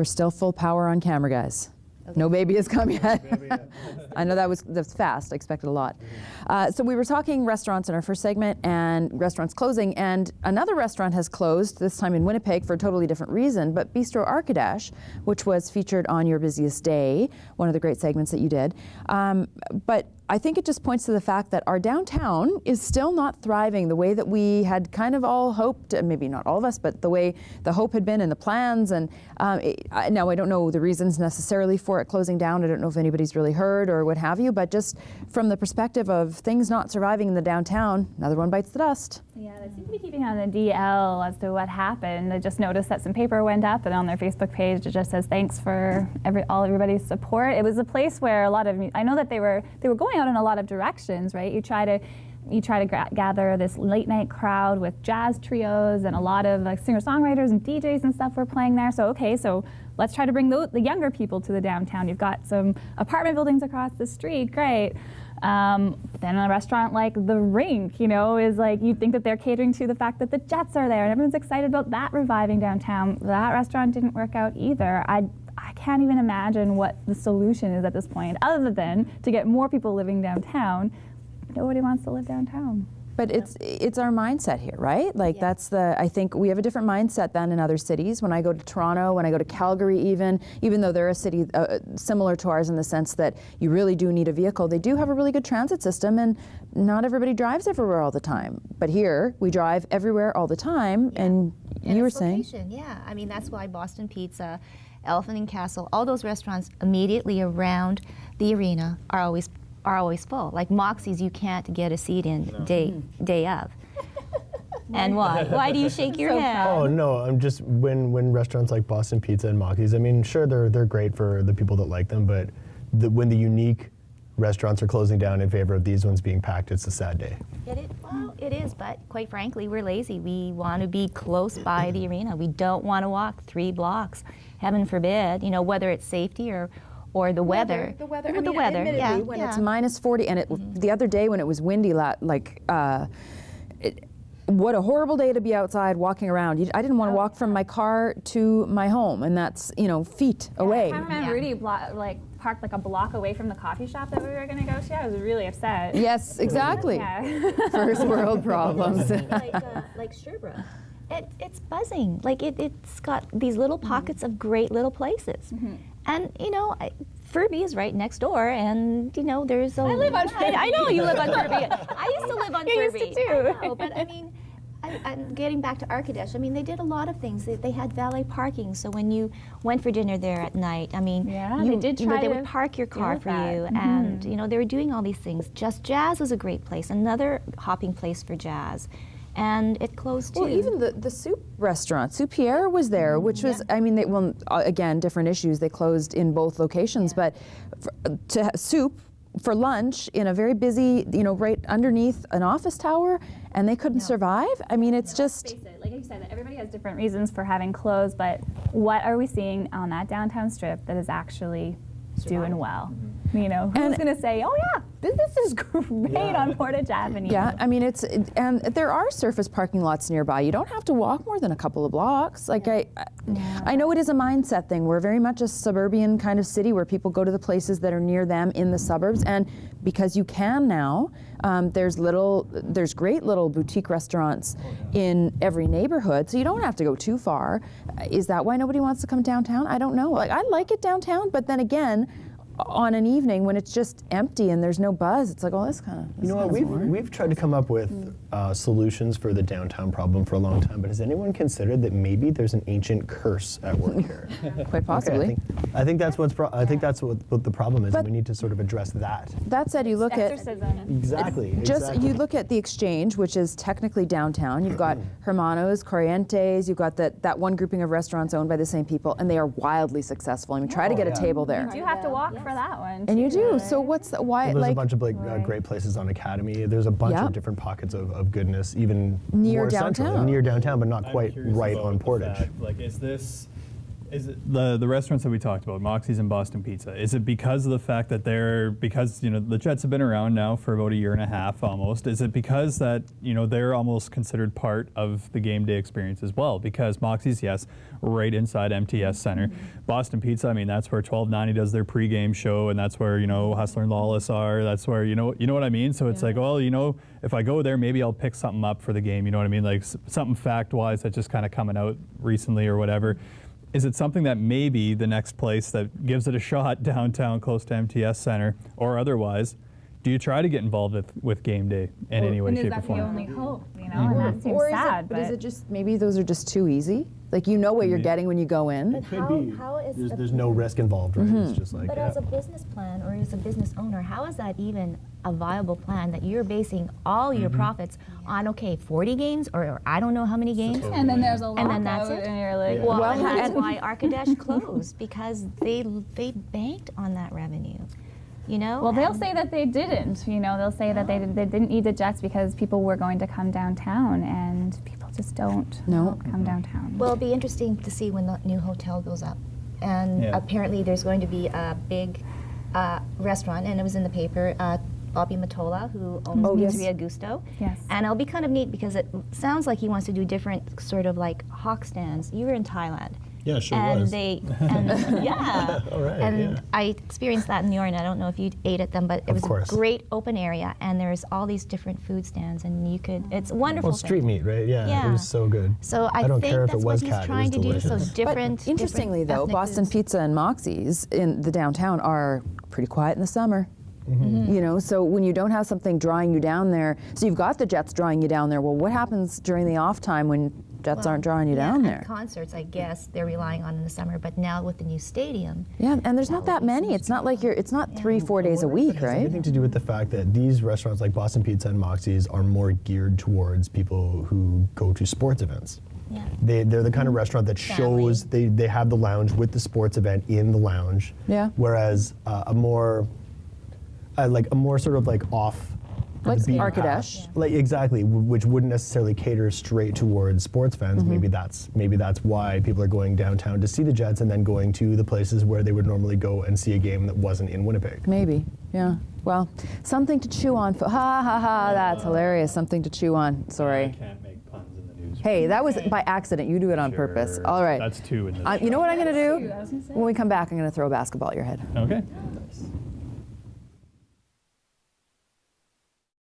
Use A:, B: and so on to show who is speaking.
A: We're still full power on camera, guys. No baby has come yet. I know that's fast. I expected a lot. So we were talking restaurants in our first segment and restaurants closing, and another restaurant has closed, this time in Winnipeg for a totally different reason, but Bistro Arkadesh, which was featured on Your Busiest Day, one of the great segments that you did. But I think it just points to the fact that our downtown is still not thriving the way that we had kind of all hoped, maybe not all of us, but the way the hope had been in the plans. And now I don't know the reasons necessarily for it closing down. I don't know if anybody's really heard or what have you, but just from the perspective of things not surviving in the downtown, another one bites the dust.
B: Yeah, they seem to be keeping on the DL as to what happened. I just noticed that some paper went up, and on their Facebook page it just says thanks for everybody's support. It was a place where a lot of, I know that they were going out in a lot of directions, right? You try to gather this late night crowd with jazz trios, and a lot of like singer-songwriters and DJs and stuff were playing there. So let's try to bring the younger people to the downtown. You've got some apartment buildings across the street, great. Then a restaurant like The Rink, is like, you'd think that they're catering to the fact that the Jets are there and everyone's excited about that reviving downtown. That restaurant didn't work out either. I can't even imagine what the solution is at this point, other than to get more people living downtown. Nobody wants to live downtown.
A: But it's our mindset here, right? Like I think we have a different mindset than in other cities. When I go to Toronto, when I go to Calgary even though they're a city similar to ours in the sense that you really do need a vehicle, they do have a really good transit system, and not everybody drives everywhere all the time. But here, we drive everywhere all the time, and you were saying.
C: Yeah, I mean, that's why Boston Pizza, Elephant and Castle, all those restaurants immediately around the arena are always full. Like Moxie's, you can't get a seat in day of. And why? Why do you shake your head?
D: Oh no, I'm just when restaurants like Boston Pizza and Moxie's, I mean, sure they're great for the people that like them, but when the unique restaurants are closing down in favor of these ones being packed, it's a sad day.
C: It is, but quite frankly, we're lazy. We want to be close by the arena. We don't want to walk 3 blocks. Heaven forbid, whether it's safety or the weather.
A: The weather.
C: The weather. Yeah.
A: When it's minus 40, and the other day when it was windy, what a horrible day to be outside walking around. I didn't want to walk from my car to my home, and that's feet away.
B: I remember Rudy parked like a block away from the coffee shop that we were going to go to. I was really upset.
A: Yes, exactly. First world problems.
C: like Sherbrooke. It's buzzing. Like it's got these little pockets of great little places. And Furby is right next door, and there's a.
B: I live on Furby.
C: I know you live on Furby. I used to live on Furby.
B: You used to too.
C: I know, but I mean, I'm getting back to Arkadesh. I mean, they did a lot of things. They had valet parking, so when you went for dinner there at night, I mean,
B: they did try
C: they
B: to
C: would park your car for
B: that.
C: you, and they were doing all these things. Just Jazz was a great place, another hopping place for jazz. And it closed too.
A: Well, even the soup restaurant, Soup Pierre was there, which was, I mean, again, different issues. They closed in both locations, but to have soup for lunch in a very busy, right underneath an office tower, and they couldn't survive. I mean, it's just.
B: Face it, like you said, everybody has different reasons for having closed, but what are we seeing on that downtown strip that is actually doing well? Who's going to say, oh yeah, business is great on Portage Avenue?
A: Yeah, I mean, and there are surface parking lots nearby. You don't have to walk more than a couple of blocks. Like I know it is a mindset thing. We're very much a suburban kind of city where people go to the places that are near them in the suburbs, and because you can now, there's great little boutique restaurants in every neighborhood, so you don't have to go too far. Is that why nobody wants to come downtown? I don't know. Like, I like it downtown, but then again, on an evening when it's just empty and there's no buzz, it's like, oh, this kind of.
D: We've tried to come up with solutions for the downtown problem for a long time, but has anyone considered that maybe there's an ancient curse at work here?
A: Quite possibly.
D: Okay, I think that's what the problem is, and we need to sort of address that.
A: That said, you look
B: Exorcism.
A: at
D: Exactly.
A: you look at the Exchange, which is technically downtown. You've got Hermanos, Corrientes. You've got that one grouping of restaurants owned by the same people, and they are wildly successful. I mean, try to get a table there.
B: You do have to walk for that one.
A: And you do.
B: Right?
A: So why?
D: Well, there's a bunch of great places on Academy. There's a bunch of different pockets of goodness, even
A: near
D: more
A: downtown.
D: central, near downtown, but not quite right on Portage.
E: Like, is this Is it the restaurants that we talked about, Moxie's and Boston Pizza? Is it because of the fact that because the Jets have been around now for about a year and a half almost? Is it because that they're almost considered part of the game day experience as well? Because Moxie's, yes, right inside MTS Center. Boston Pizza, I mean, that's where 1290 does their pregame show, and that's where Hustler and Lawless are. That's where you know what I mean. So it's like, well, if I go there, maybe I'll pick something up for the game. You know what I mean? Like something fact-wise that's just kind of coming out recently or whatever. Is it something that maybe the next place that gives it a shot downtown close to MTS Center or otherwise, do you try to get involved with game day in any way,
B: And
E: shape,
B: is
E: or
B: that the
E: form?
B: only hope, and that seems
A: Or is
B: sad,
A: but is it just maybe those are just too easy? Like what you're getting when you go in.
C: But how is
D: There's no risk involved, right? It's just like
C: But as a business plan or as a business owner, how is that even a viable plan that you're basing all your profits on, 40 games or I don't know how many games?
B: and then there's a lockout,
C: And then that's it?
B: and you're like,
C: Well,
A: Well,
C: and that's
A: and-
C: why Arkadesh closed, because they banked on that revenue.
B: Well, they'll say that they didn't. They'll say that they didn't need the Jets because people were going to come downtown, and people just don't come downtown.
C: Well, it'll be interesting to see when the new hotel goes up. And
E: Yeah.
C: apparently there's going to be a big restaurant, and it was in the paper, Bobby Matola, who owns Pizzeria Gusto.
B: Yes.
C: And it'll be kind of neat because it sounds like he wants to do different sort of like hawk stands. You were in Thailand.
D: Yeah, sure
C: and
D: was.
C: Yeah.
D: All right,
C: And
D: yeah.
C: I experienced that in New York, and I don't know if you ate at them, but it was
D: course.
C: a great open area, and there's all these different food stands, and it's a wonderful
D: Well, street
C: thing.
D: meat, right? Yeah,
C: Yeah.
D: it was so good.
C: So I
D: don't
C: think
D: care if
C: that's
D: it
C: what
D: was
C: he's
D: cat, it
C: trying
D: was
C: to do. So
D: delicious.
C: different.
A: Interestingly,
C: different
A: though,
C: ethnic
A: Boston
C: foods.
A: Pizza and Moxie's in the downtown are pretty quiet in the summer. So when you don't have something drawing you down there, so you've got the Jets drawing you down there. Well, what happens during the off time when Jets aren't drawing you down there?
C: At concerts, I guess they're relying on in the summer, but now with the new stadium,
A: Yeah, and there's not that many. It's not like it's not 3-4 days a week,
D: It has
A: right?
D: everything to do with the fact that these restaurants like Boston Pizza and Moxie's are more geared towards people who go to sports events.
C: yeah.
D: They're the kind of restaurant that
C: Family.
D: shows they have the lounge with the sports event in the lounge.
A: Yeah.
D: Whereas a more sort of like off.
A: Like
D: the beaten
A: Arkadesh.
D: path, like exactly, which wouldn't necessarily cater straight towards sports fans. Maybe that's why people are going downtown to see the Jets and then going to the places where they would normally go and see a game that wasn't in Winnipeg.
A: Maybe, yeah. Well, something to chew on. Ha ha ha! That's hilarious. Something to chew on.
E: I
A: Sorry.
E: can't make puns in the news.
A: Hey, that was by accident. You do it on purpose.
E: Sure.
A: All right.
E: That's two in this.
A: You know what I'm going to do?
B: I was gonna say.
A: When we come back, I'm going to throw a basketball at your head.
E: Okay.